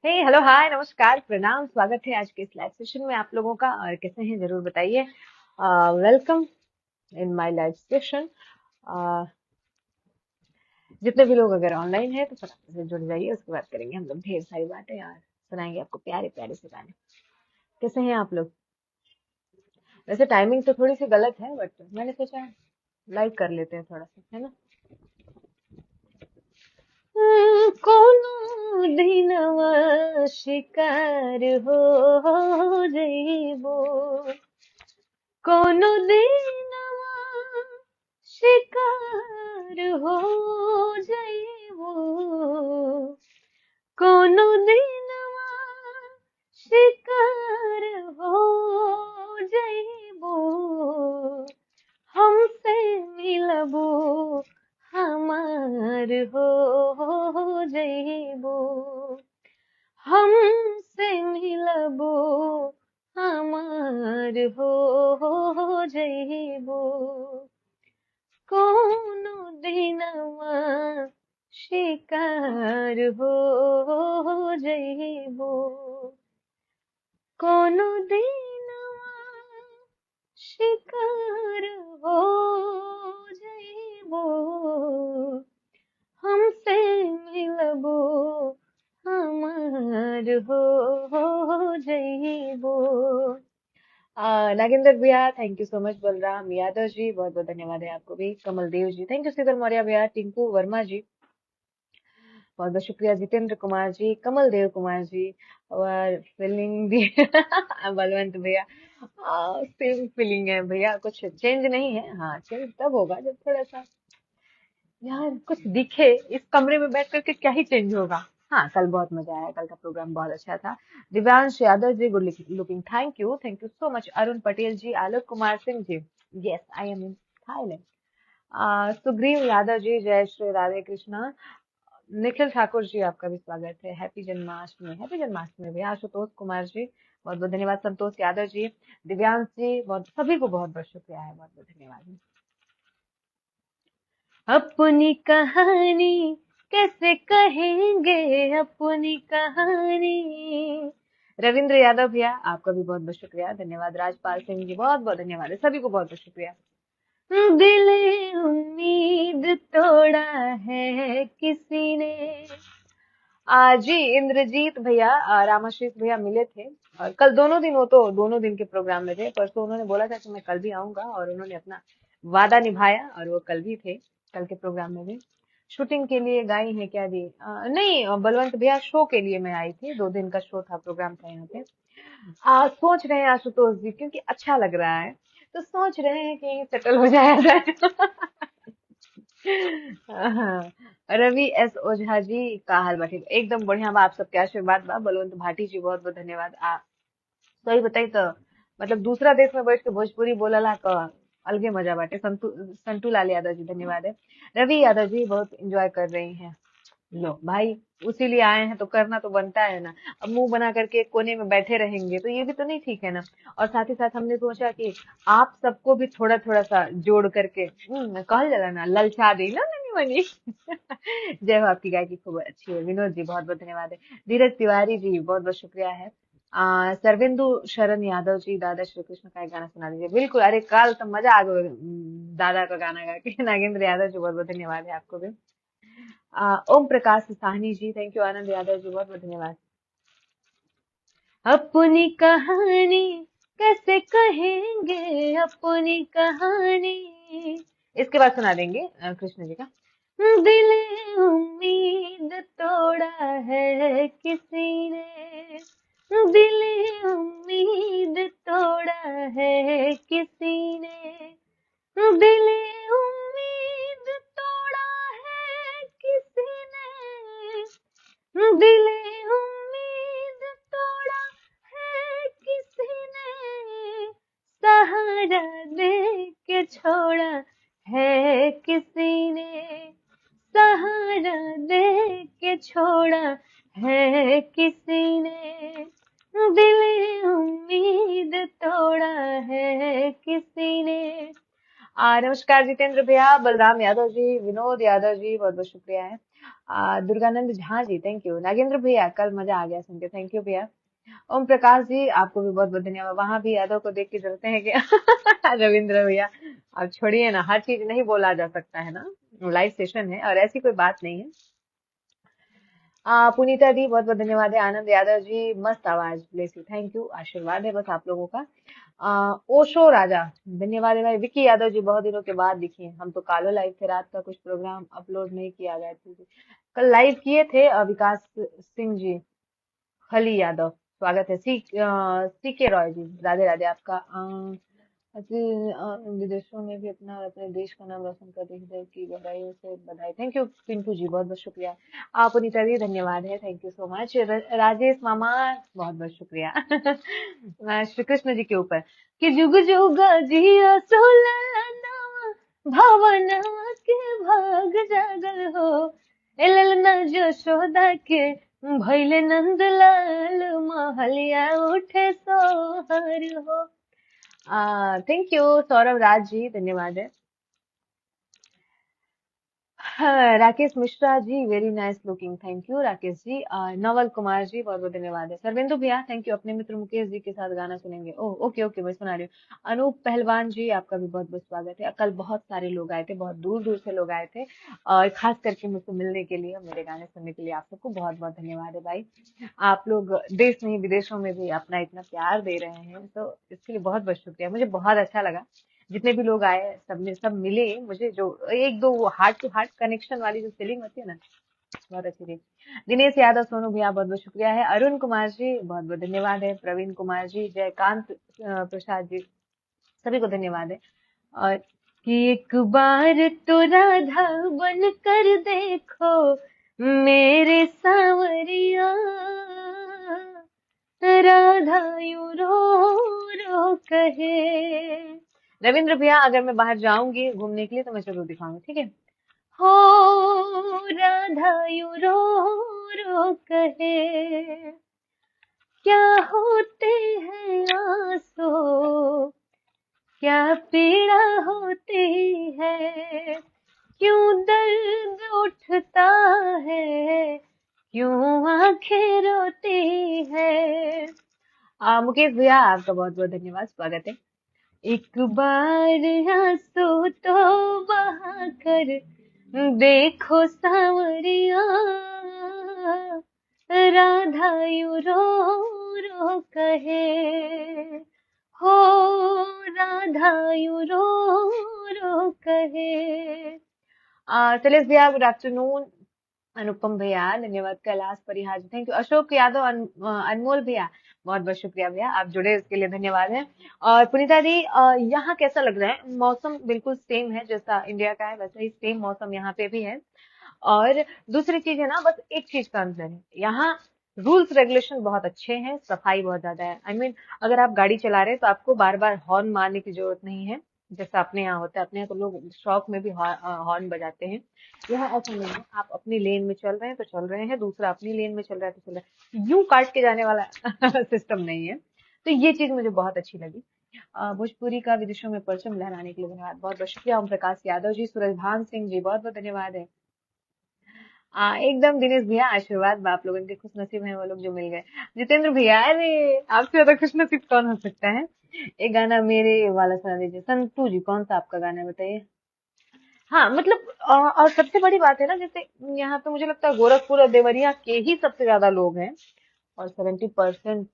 हे hello hi नमस्कार प्रणाम, स्वागत है आज के इस लाइव सेशन में आप लोगों का। और कैसे हैं जरूर बताइए। Welcome in my live session. जितने भी लोग अगर ऑनलाइन है तो फटाफट से जुड़ जाइए, उसके बाद करेंगे हम लोग ढेर सारी बातें और सुनाएंगे आपको प्यारे प्यारे से गाने। कैसे हैं आप लोग? वैसे टाइमिंग तो थोड़ी सी गलत है, बट मैंने सोचा लाइव कर लेते हैं थोड़ा सा, है ना। कोनो दिनवा शिकार हो जइबो, कोनो दिनवा शिकार हो जइबो, कोनो दिनवा शिकार हो जइबो, हमसे मिलबो हमार हो जइबो, हमसे मिलबो हमार हो जइबो, कोनो दिनवा शिकार हो जइबो, कोनो दिनवा शिकार हो जइबो, हमसे मिलबो हमार हो जइबो। नागेंद्र भैया thank you so much. Balram Yadav ji बहुत बहुत धन्यवाद है आपको भी। Kamal Dev ji thank you. शीतल मौर्य भैया, टिंकू वर्मा जी बहुत बहुत शुक्रिया। जितेंद्र कुमार जी, कमल देव कुमार जी और फीलिंग भी बलवंत भैया सेम फीलिंग है भैया, कुछ चेंज नहीं है। हाँ चेंज तब होगा जब थोड़ा सा यार कुछ दिखे। इस कमरे में बैठ करके क्या ही चेंज होगा। हाँ कल बहुत मजा आया, कल का प्रोग्राम बहुत अच्छा था। Divyansh Yadav ji good looking, thank you so much. Arun Patel ji, Alok Kumar Singh ji, yes I am in Thailand. Sugriv Yadav ji, जय श्री राधे कृष्णा। निखिल ठाकुर जी आपका भी स्वागत है। हैप्पी जन्माष्टमी, हैप्पी जन्माष्टमी भैया। आशुतोष कुमार जी बहुत बहुत धन्यवाद। संतोष यादव जी, दिव्यांश जी, बहुत सभी को बहुत बहुत शुक्रिया है, बहुत बहुत धन्यवाद। अपनी कहानी कैसे कहेंगे, अपनी कहानी। रविंद्र यादव भैया आपका भी बहुत बहुत शुक्रिया, धन्यवाद। राजपाल सिंह जी बहुत बहुत धन्यवाद है, सभी को बहुत बहुत शुक्रिया। दिल उम्मीद तोड़ा है किसी ने। जी इंद्रजीत भैया, रामाशीष भैया मिले थे और कल दोनों दिन, वो तो दोनों दिन के प्रोग्राम में थे। परसों उन्होंने बोला था कि मैं कल भी आऊंगा और उन्होंने अपना वादा निभाया और वो कल भी थे, कल के प्रोग्राम में भी। शूटिंग के लिए गाई है क्या दी? नहीं बलवंत भैया, शो के लिए मैं आई थी, 2 दिन का शो था, प्रोग्राम था यहाँ पे। सोच रहे हैं आशुतोष जी, क्योंकि अच्छा लग रहा है तो सोच रहे हैं कि सेटल हो जाया जाए। हाँ, रवि एस ओझा जी का हाल बा ठीक? एकदम बढ़िया बा, आप सबके आशीर्वाद बा। बलवंत भाटी जी बहुत बहुत धन्यवाद। सही बताई तो मतलब दूसरा देश में बैठ के भोजपुरी बोलला का अलगे मजा बाटे। संतू लाल यादव जी धन्यवाद है। रवि यादव जी बहुत एंजॉय कर रही हैं। लो भाई, उसी लिए आए हैं तो करना तो बनता है ना। अब मुंह बना करके एक कोने में बैठे रहेंगे तो ये भी तो नहीं ठीक है ना। और साथ ही साथ हमने सोचा कि आप सबको भी थोड़ा थोड़ा सा जोड़ करके कहल जाला ना, ललचा दी ना ननी मनी। जय हो, आपकी गाय की खबर अच्छी है। विनोद जी बहुत बहुत धन्यवाद है। धीरज तिवारी जी बहुत बहुत शुक्रिया है। सरविंदु शरण यादव जी, दादा श्री कृष्ण का एक गाना सुना दीजिए। बिल्कुल, अरे कल तो मजा आ गया दादा का गाना गा के। नागेंद्र यादव जी बहुत बहुत धन्यवाद है आपको भी। Om Prakash Sahni ji thank you. आनंद यादव जी बहुत बहुत धन्यवाद। अपनी कहानी कैसे कहेंगे, अपनी कहानी। इसके बाद सुना देंगे कृष्ण जी का। दिल उम्मीद तोड़ा है किसी ने, दिल उम्मीद तोड़ा है किसी ने, दिल उम्मीद तोड़ा है किसी ने, दिल उम्मीद तोड़ा है किसी ने, सहारा दे के छोड़ा है किसी ने, सहारा दे के छोड़ा है किसी ने, दिल उम्मीद तोड़ा है किसी ने। नमस्कार जितेंद्र भैया, बलराम यादव जी, विनोद यादव जी, बहुत बहुत शुक्रिया है। Durganand Jha ji, thank you. नागेंद्र भैया, कल मजा आ गया सुन के, थैंक यू भैया। ओम प्रकाश जी, आपको भी बहुत बहुत धन्यवाद। वहां भी यादव को देख के डरते हैं क्या? रविंद्र भैया, अब छोड़िए ना, हर चीज नहीं बोला जा सकता है ना, लाइव सेशन है और ऐसी कोई बात नहीं है। पुनीता दी, बहुत बहुत धन्यवाद है। आनंद यादव जी, मस्त आवाज, ब्लेस यू, थैंक यू, आशीर्वाद है बस आप लोगों का। ओशो राजा, धन्यवाद है भाई। विकी यादव जी, बहुत दिनों के बाद दिखी हैं। हम तो कालो लाइव थे, रात का कुछ प्रोग्राम अपलोड नहीं किया गया था। कल लाइव किए थे। विकास सिंह जी, खली यादव, स्वागत है। सी के रॉय जी, राधे राधे आपका। विदेशों में भी अपना और अपने देश का नाम रोशन कर रही है की गहराइयों से बधाई। थैंक यू पिंटू जी, बहुत बहुत शुक्रिया। आप अनिता जी, धन्यवाद है, thank you so much. Rajesh मामा, बहुत बहुत शुक्रिया। श्री कृष्ण जी के ऊपर कि जुग जुग जिया सोलना भावना के भाग जागल हो, ए ललना जशोदा के भैले नंदलाल, महलिया उठे सोहर हो। थैंक यू सौरभ राज जी, धन्यवाद है। हाँ, Rakesh Mishra ji, very nice looking, thank you Rakesh ji. Naval Kumar ji, बहुत बहुत धन्यवाद है। सरविंदु भैया, थैंक यू। अपने मित्र मुकेश जी के साथ गाना सुनेंगे। ओह ओके ओके, मैं सुना रही हूँ। अनूप पहलवान जी, आपका भी बहुत बहुत स्वागत है। कल बहुत सारे लोग आए थे, बहुत दूर दूर से लोग आए थे, और खास करके मुझसे मिलने के लिए, मेरे गाने सुनने के लिए आप सबको बहुत बहुत धन्यवाद है भाई। आप लोग देश नहीं विदेशों में भी अपना इतना प्यार दे रहे हैं, तो इसके लिए बहुत बहुत शुक्रिया। मुझे बहुत अच्छा लगा, जितने भी लोग आए सबने सब मिले मुझे, जो एक दो हार्ट टू हार्ट कनेक्शन वाली जो फीलिंग होती है ना, बहुत अच्छी थी। दिनेश यादव, सोनू भैया, बहुत बहुत शुक्रिया है। अरुण कुमार जी, बहुत बहुत धन्यवाद है। प्रवीण कुमार जी, जयकांत प्रसाद जी, सभी को धन्यवाद है। और कि एक बार तो राधा बन कर देखो मेरे सांवरिया, राधा यूं रो रो कहे। रविंद्र भैया, अगर मैं बाहर जाऊंगी घूमने के लिए तो मैं जरूर दिखाऊंगी, ठीक है। हो राधा यूं रो रो कहे, क्या होते हैं आंसू, क्या पीड़ा होती है, क्यों दर्द उठता है, क्यों आंखें रोती है। मुकेश भैया, आपका बहुत बहुत धन्यवाद, स्वागत है। एक बार आंसू तो बहा कर देखो सांवरिया, राधा यूं रो रो कहे, हो राधा यूं रो रो कहे। शैलेश भैया, गुड आफ्टरनून। अनुपम भैया, धन्यवाद। कैलाश परिहार, थैंक यू। अशोक यादव, अनमोल भैया, बहुत बहुत शुक्रिया भैया, आप जुड़े उसके लिए धन्यवाद है। और पुनीता दी, यहाँ कैसा लग रहा है? मौसम बिल्कुल सेम है जैसा इंडिया का है, वैसा ही सेम मौसम यहाँ पे भी है। और दूसरी चीज है ना, बस एक चीज का अंतर है, यहाँ रूल्स रेगुलेशन बहुत अच्छे हैं, सफाई बहुत ज्यादा है। आई मीन अगर आप गाड़ी चला रहे हैं तो आपको बार बार हॉर्न मारने की जरूरत नहीं है, जैसा अपने यहाँ होता है। अपने यहाँ तो लोग शौक में भी हॉर्न बजाते हैं, यहाँ ऐसा नहीं है। आप अपनी लेन में चल रहे हैं तो चल रहे हैं, दूसरा अपनी लेन में चल रहा है तो चल रहा है, यूं काट के जाने वाला सिस्टम नहीं है। तो ये चीज मुझे बहुत अच्छी लगी। भोजपुरी का विदेशों में परचम लहराने के लिए धन्यवाद, बहुत बहुत शुक्रिया। ओम प्रकाश यादव जी, सूरजभान सिंह जी, बहुत बहुत धन्यवाद है। एकदम दिनेश भैया, आशीर्वाद, आप लोगों के खुश नसीब हैं वो लोग जो मिल गए। जितेंद्र भैया, अरे आपसे ज्यादा खुश नसीब कौन हो सकता है? एक गाना मेरे वाला सुना दीजिए। संतू जी, कौन सा आपका गाना है बताइए। हाँ मतलब और सबसे बड़ी बात है ना, जैसे यहाँ पे मुझे लगता है गोरखपुर और देवरिया के ही सबसे ज्यादा लोग हैं, और 70%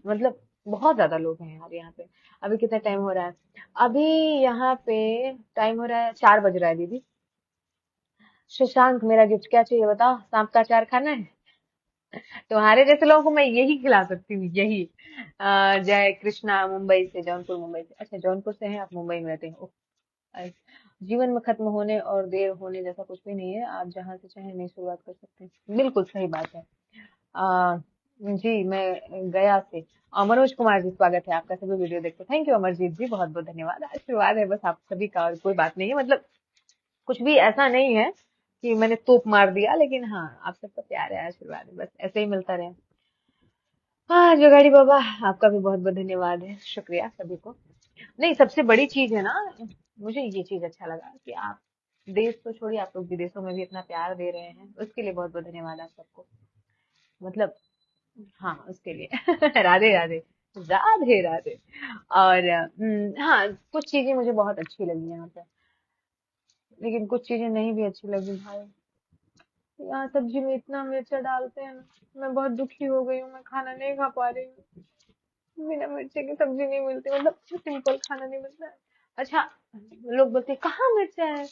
मतलब बहुत ज्यादा लोग हैं यार यहाँ पे। अभी कितना टाइम हो रहा है? अभी यहाँ पे टाइम हो रहा है, 4 बज रहा है दीदी। शशांक, मेरा गिफ्ट क्या चाहिए बताओ? सांप का अचार खाना है? तुम्हारे जैसे लोगों को मैं यही खिला सकती हूँ, यही। जय कृष्णा, मुंबई से, जौनपुर मुंबई से। अच्छा, जौनपुर से हैं आप, मुंबई में रहते हैं। ओह, अ, जीवन में खत्म होने और देर होने जैसा कुछ भी नहीं है, आप जहां से चाहे नई शुरुआत कर सकते हैं, बिल्कुल सही बात है। आ, जी, मैं गया से। मनोज कुमार जी, स्वागत है आपका, सभी वीडियो देखते, थैंक यू अमरजीत जी, बहुत बहुत धन्यवाद। आशीर्वाद है बस आप सभी का, और कोई बात नहीं है, मतलब कुछ भी ऐसा नहीं है कि मैंने तोप मार दिया, लेकिन हाँ, आप सबका प्यार है, आशीर्वाद है, बस ऐसे ही मिलता रहे। हाँ जोगाड़ी बाबा, आपका भी बहुत बहुत धन्यवाद है, शुक्रिया सभी को। नहीं, सबसे बड़ी चीज है ना, मुझे ये चीज अच्छा लगा कि आप देश तो छोड़िए, आप लोग विदेशों में भी इतना प्यार दे रहे हैं, उसके लिए बहुत बहुत धन्यवाद आप सबको। मतलब हाँ, उसके लिए राधे राधे, राधे राधे। और हाँ, कुछ चीजें मुझे बहुत अच्छी लगी यहाँ पे, लेकिन कुछ चीजें नहीं भी अच्छी लगी भाई। यहाँ सब्जी में इतना मिर्चा डालते हैं ना, मैं बहुत दुखी हो गई हूँ, मैं खाना नहीं खा पा रही हूँ। बिना मिर्ची की सब्जी नहीं मिलती, मतलब सिंपल खाना नहीं मिलता है। अच्छा, लोग बोलते हैं कहाँ मिर्चा है।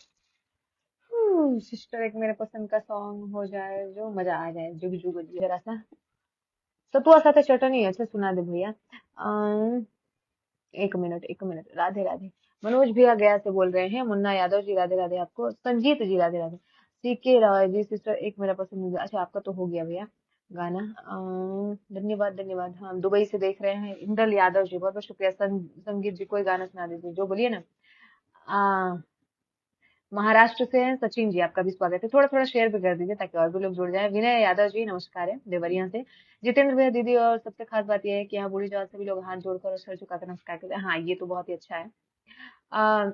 सिस्टर, एक मेरे पसंद का सॉन्ग हो जाए जो मजा आ जाए, जुग जुग जी जरा सा। सतुआ साथे चटनी अच्छा सुना दे भैया। अम, एक मिनट एक मिनट, राधे राधे। मनोज भैया गया से बोल रहे हैं, मुन्ना यादव जी राधे राधे आपको, संजीत जी राधे राधे, सीके रॉय जी सिस्टर एक मेरा पसंदीदा, अच्छा आपका तो हो गया भैया गाना। धन्यवाद धन्यवाद। हाँ, दुबई से देख रहे हैं इंदल यादव जी, बहुत बहुत शुक्रिया। संगीत जी कोई गाना सुना दीजिए, जो बोलिए ना। आ, महाराष्ट्र से हैं सचिन जी, आपका भी स्वागत है। थोड़ा थोड़ा शेयर भी कर दीजिए ताकि और भी लोग जुड़ जाए। विनय यादव जी नमस्कार है देवरिया से। जितेंद्र भैया दीदी, और सबसे खास बात यह है कि यहाँ बूढ़ी जमात सभी लोग हाथ जोड़कर और सर झुकाकर नमस्कार करते हैं। हाँ, ये तो बहुत ही अच्छा है। आ,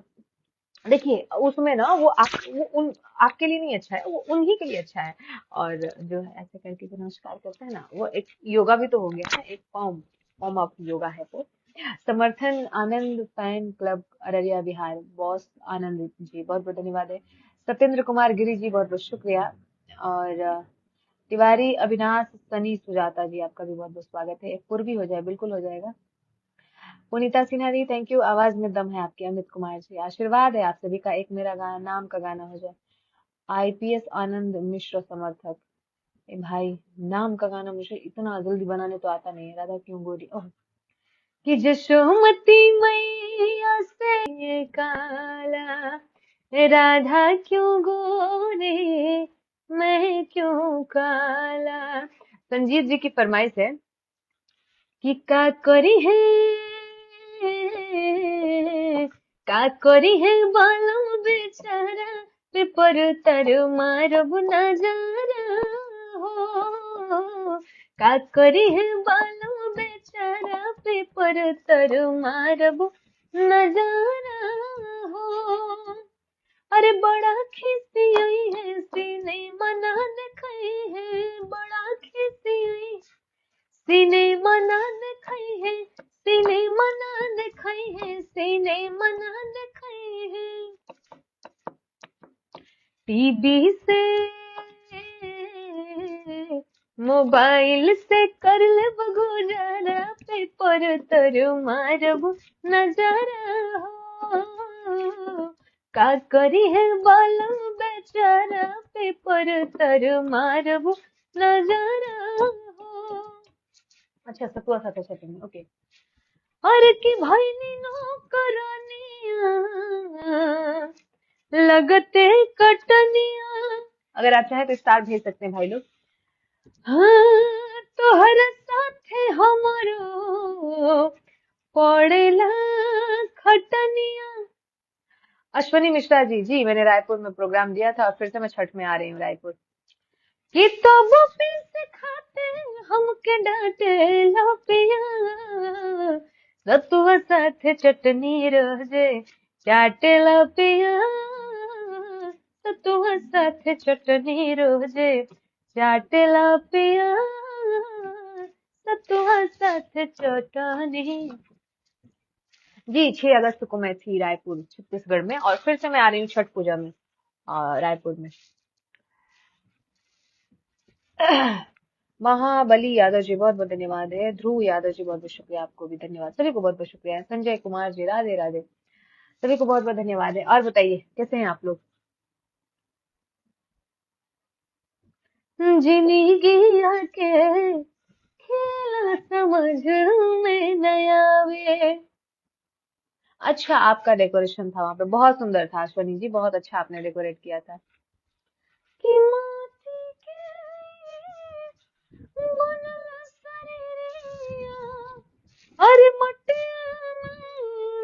देखिए उसमें ना वो उन आपके लिए नहीं अच्छा है, वो उन्हीं के लिए अच्छा है। और जो है ऐसे करके जो नमस्कार करते हैं ना, वो एक योगा भी तो हो गया है, एक फॉर्म फॉर्म ऑफ योगा है वो। समर्थन Anand fan club Araria Bihar, boss Anand ji बहुत बहुत धन्यवाद है। सत्येंद्र कुमार गिरी जी बहुत बहुत शुक्रिया। और तिवारी अविनाश सनी सुजाता जी, आपका भी बहुत बहुत स्वागत है। एक पूर्वी हो जाए, बिल्कुल हो जाएगा। पुनीता सिन्हा जी थैंक यू, आवाज में दम है आपकी। अमित कुमार जी आशीर्वाद है आप सभी का, एक मेरा गाना नाम का गाना हो जाए। आईपीएस आनंद मिश्र समर्थक। ए भाई, नाम का गाना मुझे इतना जल्दी बनाने तो आता नहीं है। राधा क्यों गोरी, ओह, कि जशोमती मैया से ये काला, राधा क्यों गोरे मैं क्यों काला। संजीत जी की फरमाइश है कि का करी है बालम बेचारा, पेपर तर मारब नजारा हो। का करी है बालम बेचारा, पेपर तर मारब नजारा हो। अरे बड़ा खिसी आई है सीने मना दिखाई है, बड़ा खिसी आई सीने मना दिखाई है, सीने मना दिखाई है, सीने मना दिखाई है। टीवी से मोबाइल से कर ले गुजारा, पेपर तर मारब नजारा हो। का करी है बालम बेचारा, पेपर तर मारब नजारा हो। अच्छा, सतुआ साथे चटनी, ओके। और की भाई नी नौकरानिया, लगते कटनिया। अगर आप चाहे तो स्टार भेज सकते हैं भाई लोग। हाँ, तोहर साथे हमरो पड़ेला खटनिया। अश्वनी मिश्रा जी, जी मैंने रायपुर में प्रोग्राम दिया था और फिर से मैं छठ में आ रही हूँ रायपुर। कि तो वो से खाते हमके डांटे ला पिया, सतुआ साथे चटनी रोजे चाटे ला पिया, सतुआ साथे चटनी रोजे चाटे ला पिया, सतुआ साथे चटनी। जी 6 अगस्त को मैं थी रायपुर छत्तीसगढ़ में, और फिर से मैं आ रही हूँ छठ पूजा में रायपुर में। महाबली यादव जी बहुत बहुत धन्यवाद है। ध्रुव यादव जी बहुत बहुत शुक्रिया, आपको भी धन्यवाद। सभी को बहुत बहुत शुक्रिया। संजय कुमार जी राधे राधे, सभी को बहुत बहुत धन्यवाद है। और बताइए कैसे हैं आप लोग। जिंदगी के खेला समझ में नया वे। अच्छा, आपका डेकोरेशन था वहां पे, बहुत सुंदर था अश्वनी जी, बहुत अच्छा आपने डेकोरेट किया था। कि माटी के बनल शरीरिया, अरे मटिया में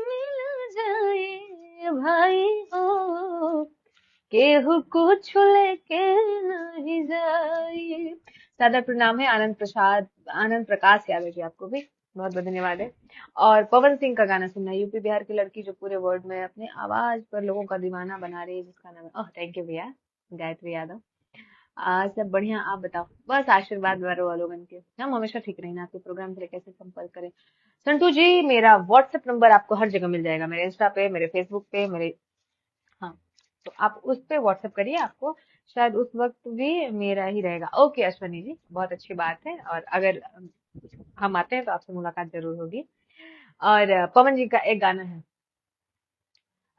मिल जाए भाई हो, केहू कुछ लेके नहीं जाए। सादर प्रणाम है आनंद प्रसाद, आनंद प्रकाश यादव जी, आपको भी बहुत बहुत धन्यवाद है। और पवन सिंह का गाना सुनना है, यूपी बिहार की लड़की जो पूरे वर्ल्ड में अपने आवाज पर लोगों का दीवाना बना रही है, जिसका नाम है, ओह थैंक यू भैया, गायत्री यादव। सब बढ़िया, आप बताओ, बस आशीर्वाद वालों वालों बन के हम हमेशा ठीक रहना। आपके प्रोग्राम के लिए कैसे संपर्क करें? संटू जी, मेरा व्हाट्सएप नंबर आपको हर जगह मिल जाएगा, मेरे इंस्टा पे, मेरे फेसबुक पे, मेरे, हाँ, तो आप उस पे व्हाट्सएप करिए, आपको शायद उस वक्त भी मेरा ही रहेगा। ओके अश्वनी जी, बहुत अच्छी बात है, और अगर हम आते हैं तो आपसे मुलाकात जरूर होगी। और पवन जी का एक गाना है,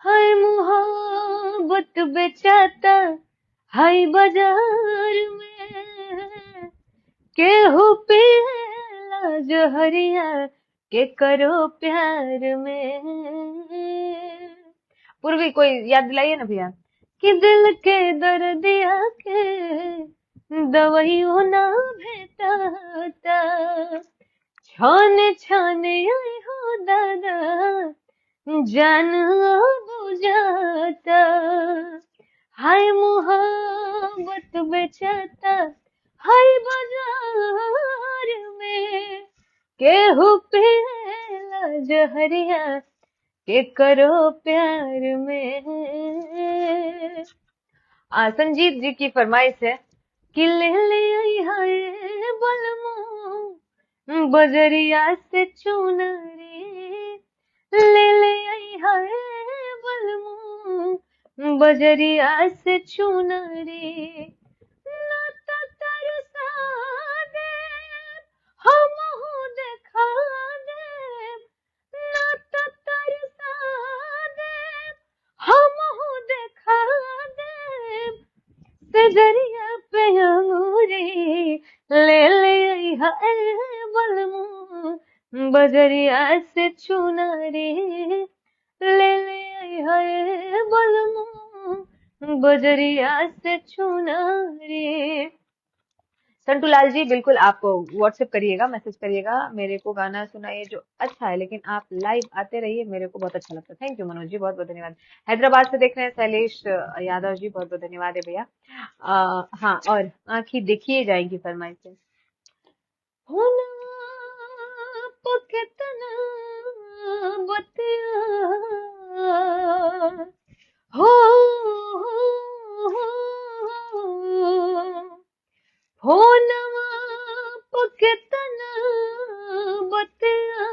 हाय मोहब्बत बेचाता, हाय बाजार में, केहू पिएला जहरिया, के करो प्यार में। पूर्वी कोई याद दिलाइए ना भैया, कि दिल के दर्दिया के दवाइयो ना भेटाता, छाने छाने आई हो दादा, जान बुझाता, हाय मोहब्बत बेचाता, हाय बाजार में, केहू पिएला जहरिया, के करो प्यार में। संजीत जी की फरमाइश है कि ले ले आई हाय बलमो, बजरिया से चुनरी, ले ले आई हाय बलमो, बजरिया से चुनरी, नाता तरसा दे, हमहू देखा दे, नाता तरसा दे, हमहू देखा दे, सजरिया पे अंगूरी, ले ले आई हाय बलमू, बजरिया से चुनरी, ले ले आई हाय बलमू, बजरिया से चुनरी। संटू लाल जी, बिल्कुल आप व्हाट्सएप करिएगा, मैसेज करिएगा, मेरे को गाना सुनाइए जो अच्छा है, लेकिन आप लाइव आते रहिए, मेरे को बहुत अच्छा लगता है। थैंक यू मनोज जी, बहुत बहुत धन्यवाद। हैदराबाद से देख रहे हैं शैलेश यादव जी, बहुत बहुत धन्यवाद है भैया। हाँ, और आंखी देखिए जाएंगी फरमाइश से, होना पकेतना बतिया, हो फोनवा पकेतना बतिया।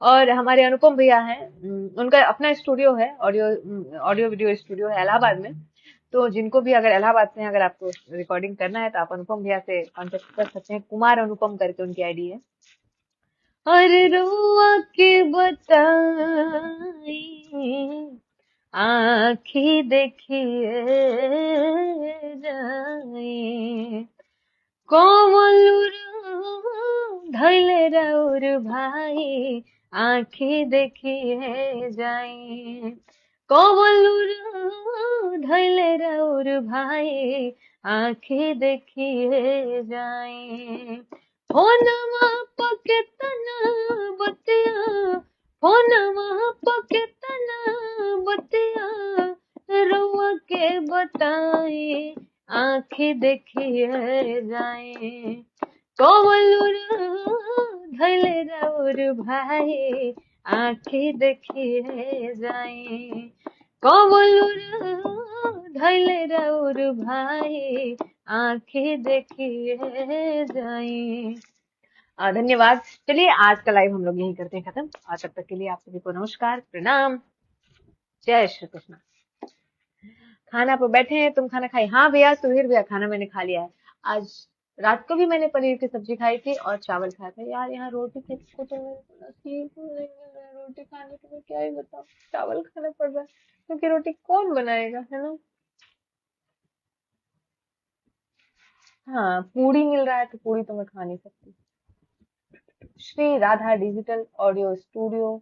और हमारे अनुपम भैया हैं, उनका अपना स्टूडियो है, ऑडियो ऑडियो वीडियो स्टूडियो है इलाहाबाद में। तो जिनको भी अगर इलाहाबाद से हैं, अगर आपको रिकॉर्डिंग करना है तो आप अनुपम भैया से कांटेक्ट कर सकते हैं, कुमार अनुपम करके उनकी आईडी है। अरे रुआ के बताई, आँखी देखिए जाए, कोमलुर धैले राउर भाई, आँखी देखिए जाए, कोमलुर धैले राउर भाई, आँखी देखिए जाए, फोनवा पकेतना बतिया, फोनवा पकेतना बतिया, रुआ के बताई, आँखी देखिए जाए, कोमलुर धैले राउर भाई, आँखी देखिए जाए, कोमलुर धैले राउर भाई, आँखी देखिए जाए। धन्यवाद। चलिए आज का लाइव हम लोग यहीं करते हैं खत्म, और तब तक के लिए आप सभी को नमस्कार, प्रणाम, जय श्री कृष्ण। खाना पे बैठे हैं, तुम खाना खाई? हाँ भैया, सुधीर भैया, खाना मैंने खा लिया है। आज रात को भी मैंने पनीर की सब्जी खाई थी और चावल खाया था। यार यहाँ रोटी के को तो मेरे को नसीब नहीं मिल रहा है, रोटी खाने को मैं क्या ही बताऊँ, चावल खाना पड़ रहा है, क्योंकि रोटी कौन बनाएगा, है ना। हाँ, पूड़ी मिल रहा है तो पूड़ी तो मैं खा नहीं सकती। Shri Radha digital audio studio,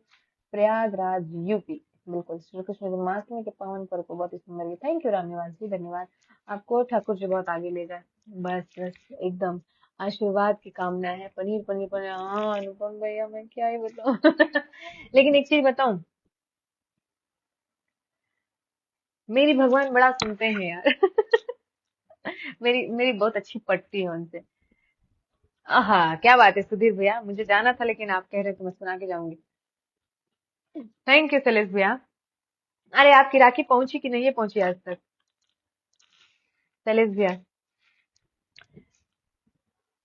Prayagraj UP. बिल्कुल, श्री कृष्ण जन्माष्टमी के पावन पर्व को बहुत ही सुंदर। थैंक यू रामनिवास जी, धन्यवाद। आपको ठाकुर जी बहुत आगे ले जाए, बस बस एकदम आशीर्वाद की कामना है। पनीर पनीर पनीर, हाँ अनुपम भैया मैं क्या ही बताऊं। लेकिन एक चीज बताऊं, मेरी भगवान बड़ा सुनते हैं यार। मेरी मेरी बहुत अच्छी पटती है उनसे। हाँ, क्या बात है सुधीर भैया, मुझे जाना था लेकिन आप कह रहे तो मैं सुना के जाऊंगी। थैंक यू शैलेश भैया। अरे आपकी राखी पहुंची कि नहीं है पहुंची आज तक शैलेश भैया?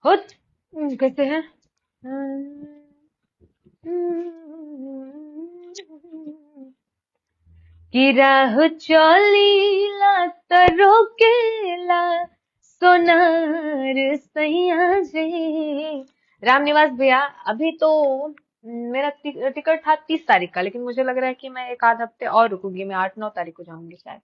हो कैसे हैं? कि राह चलीला त रोकेला सोनार सैया जी। रामनिवास भैया, अभी तो मेरा टिकट था 30 तारीख का, लेकिन मुझे लग रहा है कि मैं एक आध हफ्ते और रुकूंगी, मैं 8-9 तारीख को जाऊंगी शायद।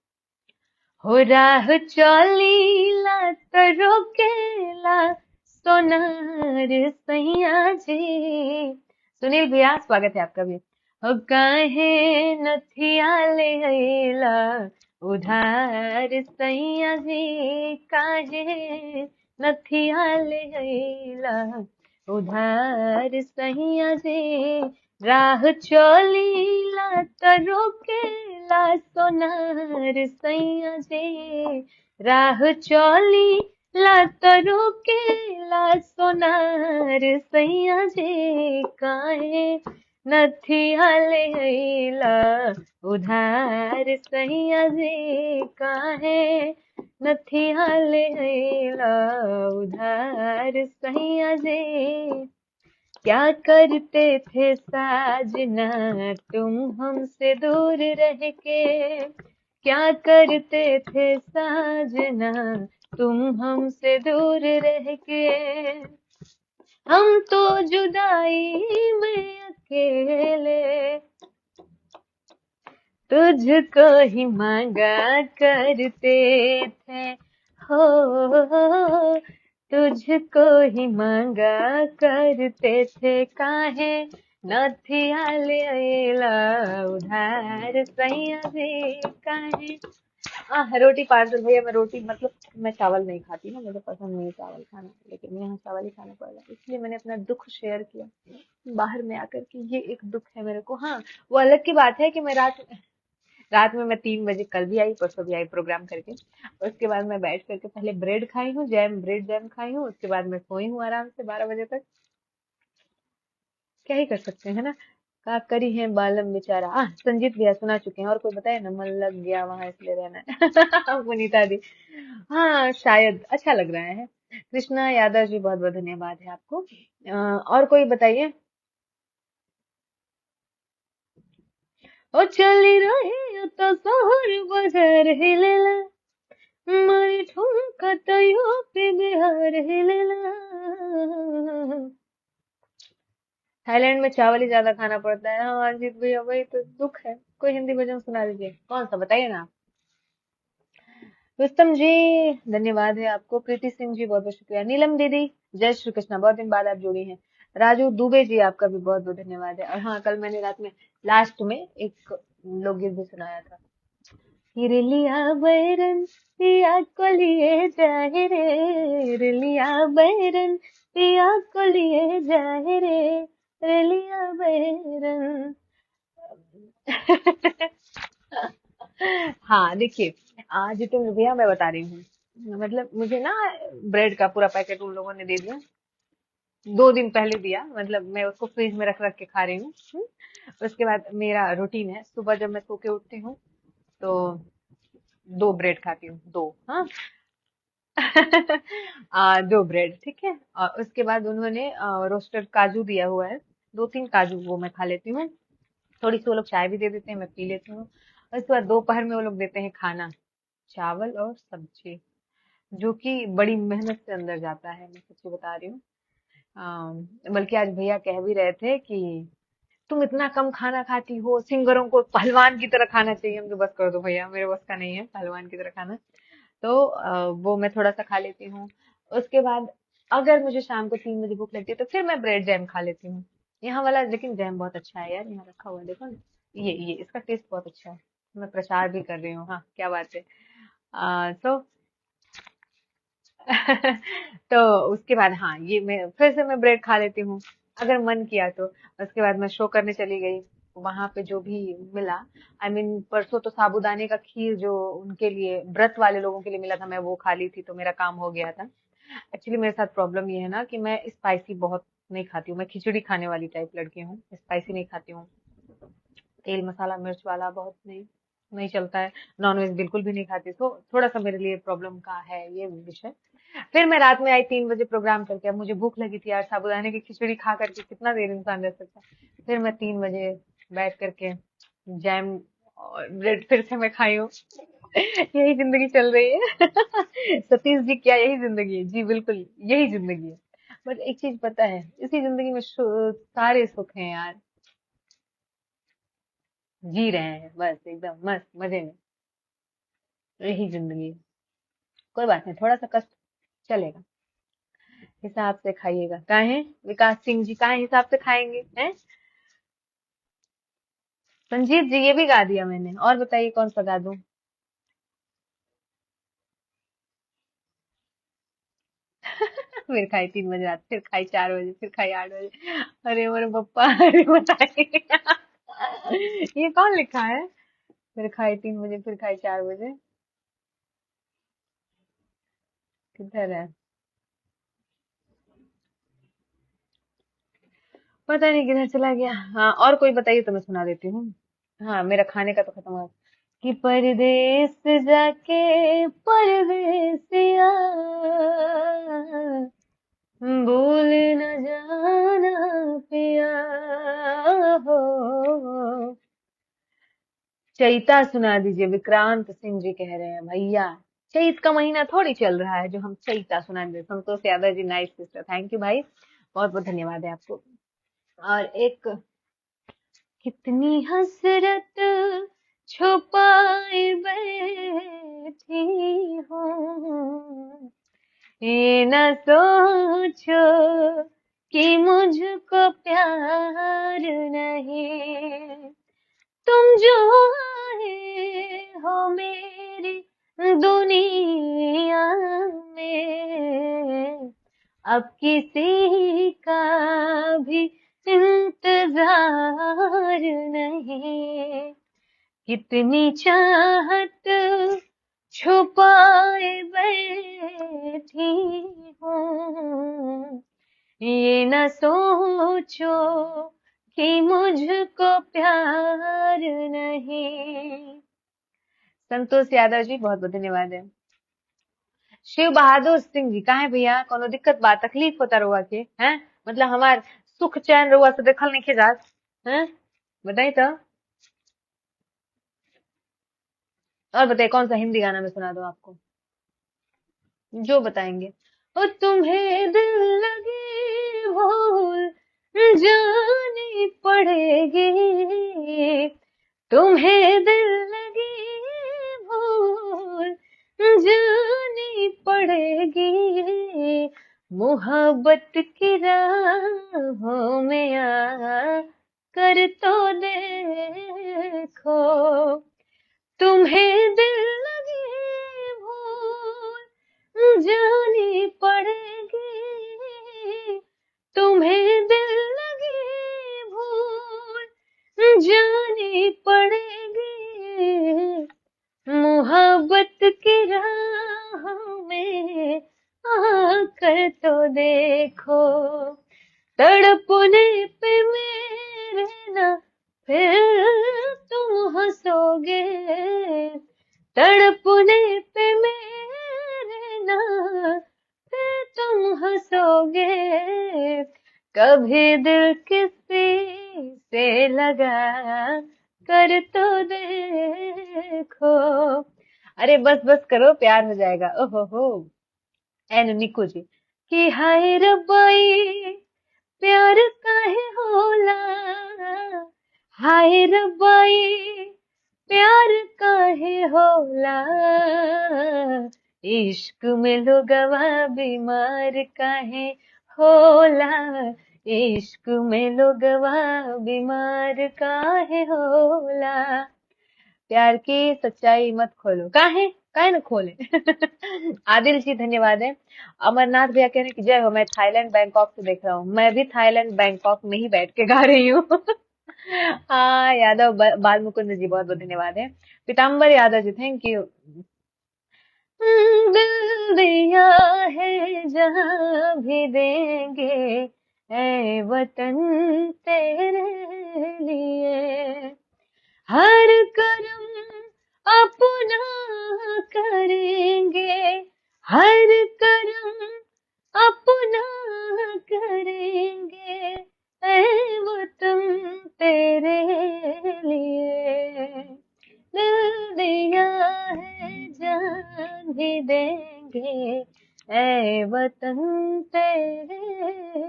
हो राह चलीला त रोकेला सोनार सैया जी। सुनील भैया, स्वागत है आपका भी। हो काहे नथिया ले अइला उधार सैया जी, काहे नथिया ले अइला उधार सैया जी। राह चलीला त रोकेला सोनार सैया जी। राह चलीला त रोकेला सोनार सैया जी, काहे नथिया ले अइला उधार सैया जी, काहे नथिया ले अइला उधार सैया जी। क्या करते थे साजना तुम हमसे दूर रह के, क्या करते थे साजना तुम हमसे दूर रह के। हम तो जुदाई में अकेले तुझको ही मांगा करते थे। हो तुझको ही मांगा करते थे, काहे नथिया ले अइला उधार सैया जी, काहे। रोटी पार्सल भैया, मैं रोटी मतलब मैं चावल नहीं खाती ना, मुझे पसंद नहीं चावल खाना, लेकिन यहाँ चावल ही खाना पड़ रहा है, इसलिए मैंने अपना दुख शेयर किया बाहर में आकर कि ये एक दुख है मेरे को। हाँ, वो अलग की बात है कि मैं रात में मैं 3 बजे कल भी आई परसों भी आई प्रोग्राम करके। उसके बाद मैं बैठ करके पहले ब्रेड खाई हूँ, ब्रेड जैम खाई हूँ, उसके बाद मैं सोई हूँ आराम से 12 बजे तक। क्या ही कर सकते हैं ना। का करी है बालम बेचारा। संजीत भैया सुना चुके हैं, और कोई बताए ना, मन लग गया वहां इसलिए रहना है। पुनीता दी, हाँ शायद अच्छा लग रहा है। कृष्णा यादव जी, बहुत बहुत धन्यवाद है आपको। और कोई बताइए। ओ चली रही तो शहर बाजार हिलेला, मारी ठुमका तो यूपी बिहार हिलेला। थाईलैंड में चावल ही ज्यादा खाना पड़ता है। हाँ अजीत भैया, वही तो दुख है। कोई हिंदी भजन सुना दीजिए, कौन सा बताइए ना आप। रुस्तम जी, धन्यवाद है आपको। प्रीति सिंह जी, बहुत बहुत शुक्रिया। नीलम दीदी, जय श्री कृष्णा, बहुत दिन बाद आप जुड़ी हैं। राजू दुबे जी, आपका भी बहुत बहुत धन्यवाद है। और हाँ, कल मैंने रात में लास्ट में एक लोकगीत भी सुनाया था। हिरलिया बैरन पिया को लिए जाए रे, हिरलिया बैरन पिया को लिए जाए रे, हिरलिया बैरन। हाँ देखिए, आज जितेंद्र भैया मैं बता रही हूँ, मतलब मुझे ना ब्रेड का पूरा पैकेट उन लोगों ने दे दिया, 2 दिन पहले दिया, मतलब मैं उसको फ्रिज में रख रख के खा रही हूँ। उसके बाद मेरा रूटीन है, सुबह जब मैं सो के उठती हूँ तो 2 ब्रेड खाती हूँ, दो, हाँ। 2 ब्रेड, ठीक है। और उसके बाद उन्होंने रोस्टेड काजू दिया हुआ है, 2-3 काजू, वो मैं खा लेती हूँ। थोड़ी सी वो लोग चाय भी दे देते हैं, मैं पी लेती हूँ। और उसके बाद दोपहर में वो लोग देते हैं खाना, चावल और सब्जी, जो कि बड़ी मेहनत से अंदर जाता है, मैं सच्ची बता रही हूँ। बल्कि आज भैया कह भी रहे थे कि तुम इतना कम खाना खाती हो, सिंगरों को पहलवान की तरह खाना चाहिए। हम तो बस कर दो भैया, मेरे बस का नहीं है पहलवान की तरह खाना। तो वो मैं थोड़ा सा खा लेती हूँ। उसके बाद अगर मुझे शाम को 3 बजे भूख लगती है तो फिर मैं ब्रेड जैम खा लेती हूँ। यहाँ वाला लेकिन जैम बहुत अच्छा है यार, यहाँ रखा हुआ है देखो ना, ये इसका टेस्ट बहुत अच्छा है। मैं प्रचार भी कर रही हूँ, हाँ क्या बात है। तो तो उसके बाद हाँ, ये मैं फिर से मैं ब्रेड खा लेती हूँ अगर मन किया तो। उसके बाद मैं शो करने चली गई, वहां पे जो भी मिला। परसों तो साबूदाने का खीर जो उनके लिए व्रत वाले लोगों के लिए मिला था, मैं वो खा ली थी, तो मेरा काम हो गया था। एक्चुअली मेरे साथ प्रॉब्लम ये है ना कि मैं स्पाइसी बहुत नहीं खाती हूँ। मैं खिचड़ी खाने वाली टाइप लड़की हूँ, स्पाइसी नहीं खाती हूँ। तेल मसाला मिर्च वाला बहुत नहीं नहीं चलता है। नॉनवेज बिल्कुल भी नहीं खाती, तो थोड़ा सा मेरे लिए प्रॉब्लम का है ये विषय। फिर मैं रात में आई 3 बजे प्रोग्राम करके। अब मुझे भूख लगी थी यार, साबूदाने की खिचड़ी खा करके कितना देर इंसान रह सकता है। फिर मैं 3 बजे बैठ करके जैम और ब्रेड फिर से मैं खाई हूँ। यही जिंदगी चल रही है। सतीश जी, क्या यही जिंदगी है? जी बिल्कुल, यही जिंदगी है। बट एक चीज पता है, इसी जिंदगी में सारे सुख हैं यार। जी रहे हैं बस एकदम मस्त मजे में। यही जिंदगी है। कोई बात नहीं, थोड़ा सा कष्ट चलेगा। हिसाब से खाइएगा। काहे विकास सिंह जी, काहे हिसाब से खाएंगे हैं? संजीत जी, ये भी गा दिया मैंने। और बताइए कौन सा गा दूं? फिर खाई 3 बजे रात, फिर खाई 4 बजे, फिर खाई 8 बजे। अरे मेरे पप्पा, अरे बताइए। ये कौन लिखा है? फिर खाई 3 बजे, फिर खाई 4 बजे। किधर है? पता नहीं किधर चला गया। हाँ, और कोई बताइए तो मैं सुना देती हूँ। हाँ, मेरा खाने का तो खत्म हुआ। कि परदेस जाके परदेसिया, भूल न जाना पिया हो। चैता सुना दीजिए, विक्रांत सिंह जी कह रहे हैं भैया। चैत का महीना थोड़ी चल रहा है जो हम चैता सुना दे। Santosh Yadav ji, nice sister, thank you भाई, बहुत बहुत धन्यवाद है आपको। और एक, कितनी हसरत छुपाए बैठी हूँ, ये न सोचो कि मुझको प्यार नहीं। तुम जो आए हो मेरी दुनिया में, अब किसी का भी इंतजार नहीं। कितनी चाहत छुपाए बैठी हूँ, ये न सोचो कि मुझको प्यार नहीं। संतोष यादव जी, बहुत बहुत धन्यवाद है। शिव बहादुर सिंह जी, कहाँ है भैया? कोनो दिक्कत बा, तकलीफ होता रुआ के हैं? मतलब हमार सुख चैन रुआ से देखल नहीं जात हैं? बताई तो। और बताइए कौन सा हिंदी गाना मैं सुना दूं आपको, जो बताएंगे। ओ तुम्हें दिल लगी भूल जानी पड़ेगी, तुम्हें दिल लगी भूल जानी पड़ेगी, मोहब्बत की राहों में आ कर तो देखो, तुम्हें दिल लगी भूल जानी पड़ेगी, तुम्हें दिल लगी भूल जानी पड़ेगी, मोहब्बत की राहों में आकर तो देखो, तड़पने पे मेरे ना फिर तुम हंसोगे, तड़पने पे मेरे ना फिर तुम हंसोगे, कभी दिल किसी से लगा कर तो देखो। अरे बस बस करो, प्यार हो जाएगा। ओहो हो। एन निकू जी, कि हाय रब्बाई प्यार काहे होला, हाय रब्बाई प्यार काहे होला, इश्क में लोगवा बीमार काहे होला, इश्क में लोगवा बीमार काहे होला, प्यार की सच्चाई मत खोलो। काहे काहे न खोले। आदिल जी धन्यवाद है। अमरनाथ भैया कह रहे हैं कि जय हो, मैं थाईलैंड बैंकॉक से देख रहा हूँ। मैं भी थाईलैंड बैंकॉक में ही बैठ के गा रही हूँ। हाँ, यादव बाल मुकुंद जी, बहुत बहुत धन्यवाद है। पीताम्बर यादव जी, थैंक यू। दिल दिया है भी देंगे ऐ वतन तेरे लिए। हर करम अपना करेंगे, हर करम अपना करेंगे ऐ वतन तेरे लिए। दिल दिया है जान भी देंगे ऐ वतन तेरे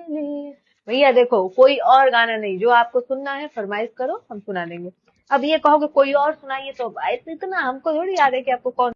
लिए। भैया देखो, कोई और गाना नहीं, जो आपको सुनना है फरमाइश करो, हम सुना देंगे। अब ये कहोगे कोई और सुनाइए, तो इतना हमको थोड़ी याद है कि आपको कौन